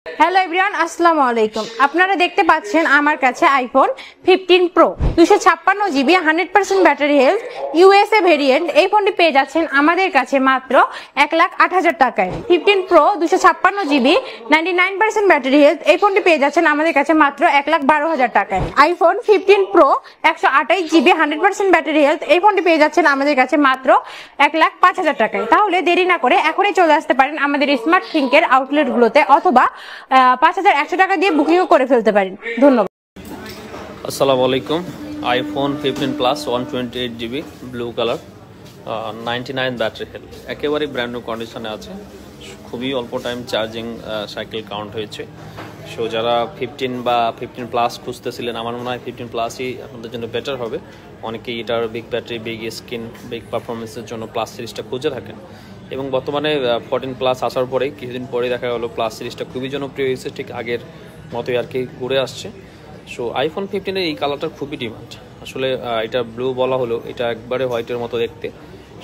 Hello everyone, আসসালামু আলাইকুম। আপনারা দেখতে পাচ্ছেন আমার কাছে iPhone 15 pro 256 GB 100% battery health USA variant. এই ফোনটি পেয়ে যাচ্ছেন আমাদের কাছে মাত্র 1,08,000 টাকায়। 15 প্রো 256 জিবি 99% ব্যাটারি হেলথ, এই ফোনটি পেয়ে যাচ্ছেন আমাদের কাছে মাত্র 1,12,000 টাকায়। IPhone 15 pro 128 GB 100% battery health, এই ফোনটি পেয়ে যাচ্ছেন আমাদের কাছে মাত্র 1,05,000 টাকায়। তাহলে দেরি না করে এখনই চলে আসতে পারেন আমাদের স্মার্ট থিংকের আউটলেটগুলোতে, অথবা 5,100 টাকা দিয়ে বুকিংও করে ফেলতে পারেন। ধন্যবাদ। আসসালামু আলাইকুম। IPhone 15 plus 128 GB blue colour 99 battery health, একেবারে ব্র্যান্ড নিউ কন্ডিশনে আছে। খুবই অল্প টাইম চার্জিং সাইকেল কাউন্ট হয়েছে। সো যারা 15 বা 15 প্লাস খুঁজতেছিলেন, আমার মনে হয় 15 প্লাসই আপনাদের জন্য বেটার হবে। অনেকেই এটার big battery, big screen, big পারফরমেন্সের জন্য প্লাস সিরিজটা খুঁজে থাকেন, এবং বর্তমানে 14 প্লাস আসার পরেই কিছুদিন পরে দেখা গেলো প্লাস সিরিজটা খুবই জনপ্রিয় হয়েছে, ঠিক আগের মতোই আর কি ঘুরে আসছে। সো আইফোন 15-এর এই কালারটার খুবই ডিমান্ড। আসলে এটা ব্লু বলা হলো, এটা একবারে হোয়াইটের মতো দেখতে।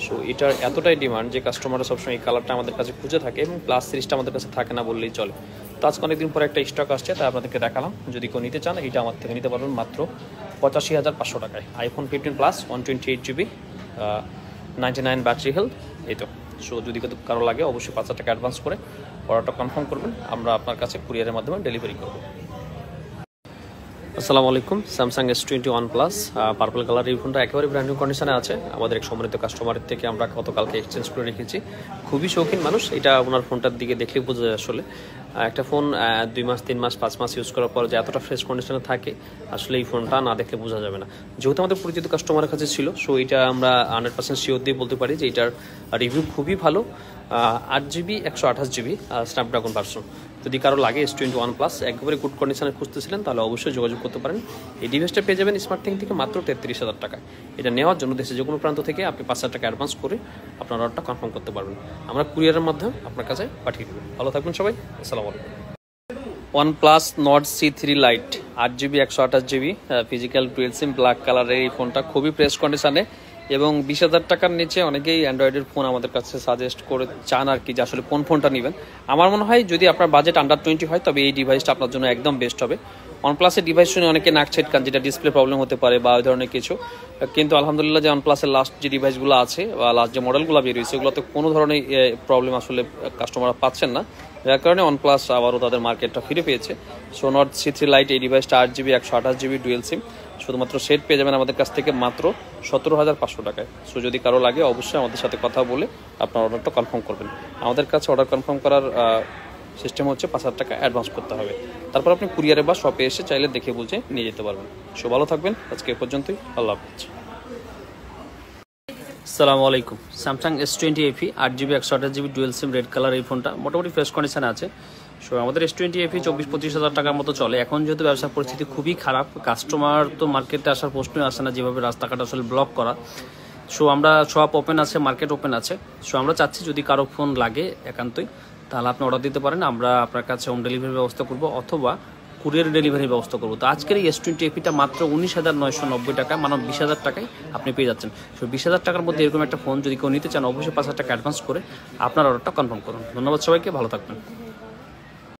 সো এটার এতটাই ডিমান্ড যে কাস্টমাররা সবসময় এই কালারটা আমাদের কাছে খুঁজে থাকে, এবং প্লাস সিরিজটা আমাদের কাছে থাকে না বললেই চলে। তো আজকে অনেকদিন পরে একটা স্টক আসছে, তাই আপনাদেরকে দেখালাম। যদি কেউ নিতে চান, এটা আমার থেকে নিতে পারবেন মাত্র 85,500 টাকায়। IPhone 15 plus 128 GB 99 battery health, এই তো। সো যদি কারো লাগে অবশ্যই 5,000 টাকা অ্যাডভান্স করে অর্ডারটা কনফার্ম করবেন, আমরা আপনার কাছে কুরিয়ারের মাধ্যমে ডেলিভারি করব। আসসালামু আলাইকুম। Samsung S21 plus purple colour, এই ফোনটা একেবারে ব্র্যান্ড নিউ কন্ডিশনে আছে। আমাদের এক সম্মানিত কাস্টমারের থেকে আমরা গতকালকে এক্সচেঞ্জ করে রেখেছি। খুবই শৌখিন মানুষ, এটা ওনার ফোনটার দিকে দেখলে বোঝা যায়। আসলে একটা ফোন 2 মাস, 3 মাস, 5 মাস ইউজ করার পর যে এতটা ফ্রেশ কন্ডিশনে থাকে, আসলে এই ফোনটা না দেখলে বোঝা যাবে না। যেহেতু আমাদের পরিচিত কাস্টমারের কাছে ছিল, সো এটা আমরা 100% শিওর দিয়ে বলতে পারি যে এটার রিভিউ খুবই ভালো। 8 জিবি 128 জিবি স্ন্যাপড্রাগন ভার্সন। যদি কারো লাগে S21 প্লাস একেবারে গুড কন্ডিশনে খুঁজতেছিলেন, তাহলে অবশ্যই যোগাযোগ করতে পারেন। এই ডিভাইসটা পেয়ে যাবেন স্মার্ট থিং থেকে মাত্র 33,000 টাকায়। এটা নেওয়ার জন্য দেশের যে কোনো প্রান্ত থেকে আপনি 5,000 টাকা অ্যাডভান্স করে আপনার অর্ডারটা কনফার্ম করতে পারবেন। আমরা কুরিয়ারের মাধ্যমে আপনার কাছে পাঠিয়ে দেবো। ভালো থাকবেন সবাই, আসসালামু আলাইকুম। OnePlus Nord C3 Lite 8 GB 128 GB physical dual SIM black কালারের এই ফোনটা খুবই ফ্রেশ কন্ডিশনে, এবং 20,000 টাকার নিচে অনেকেই অ্যান্ড্রয়েডের ফোন আমাদের কাছে সাজেস্ট করে চান আর কি, যে আসলে কোন ফোনটা নেবেন। আমার মনে হয় যদি আপনার বাজেট আন্ডার 20 হয়, তবে এই ডিভাইসটা আপনার জন্য একদম বেস্ট হবে। OnePlus-এর ডিভাইস শুনে অনেকে নাক ছেটকান, যেটা ডিসপ্লে প্রবলেম হতে পারে বা ওই ধরনের কিছু, কিন্তু আলহামদুলিল্লাহ যে OnePlus-এর লাস্ট যে ডিভাইসগুলো আছে বা লাস্ট যে মডেলগুলো বের হয়েছে, ওগুলোতে কোনো ধরনের প্রবলেম আসলে কাস্টমাররা পাচ্ছেন না, যার কারণে OnePlus আবারও তাদের মার্কেটটা ফিরে পেয়েছে। সো Nord C3 Lite এই ডিভাইসটা 8 জিবি 128 জিবি ডুয়েল সিম, শুধুমাত্র সেট পেয়ে যাবেন আমাদের কাছ থেকে মাত্র 17,500 টাকায়। সো যদি কারো লাগে অবশ্যই আমাদের সাথে কথা বলে আপনার অর্ডারটা কনফার্ম করবেন। আমাদের কাছে অর্ডার কনফার্ম করার সিস্টেম হচ্ছে 5,000 টাকা অ্যাডভান্স করতে হবে, তারপর আপনি কুরিয়ারে বা শপে এসে চাইলে দেখে বুঝে নিয়ে যেতে পারবেন। সো ভালো থাকবেন, আজকে এ পর্যন্তই। আল্লাহ হাফেজ। আসসালামু আলাইকুম। Samsung S20 FE 8 GB 128 GB dual SIM red colour, এই ফোনটা মোটামুটি ফ্রেশ কন্ডিশনে আছে। সো আমাদের S20 FE 24-25,000 টাকার মতো চলে। এখন যেহেতু ব্যবসার পরিস্থিতি খুবই খারাপ, কাস্টমার তো মার্কেটে আসার প্রশ্নই আসে না, যেভাবে রাস্তাঘাট আসলে ব্লক করা। সো আমরা শপ ওপেন আছে, মার্কেট ওপেন আছে। সো আমরা চাচ্ছি যদি কারো ফোন লাগে একান্তই, তাহলে আপনি অর্ডার দিতে পারেন, আমরা আপনার কাছে হোম ডেলিভারির ব্যবস্থা করব, অথবা কুরিয়ার ডেলিভারির ব্যবস্থা করবো। তো আজকের এই S20 FE-টা মাত্র 19,990 টাকা, মানে 20,000 টাকায় আপনি পেয়ে যাচ্ছেন। সো 20,000 টাকার মধ্যে এরকম একটা ফোন যদি কেউ নিতে চান, অবশ্যই 5,000 টাকা অ্যাডভান্স করে আপনার অর্ডারটা কনফার্ম করুন। ধন্যবাদ সবাইকে, ভালো থাকবেন।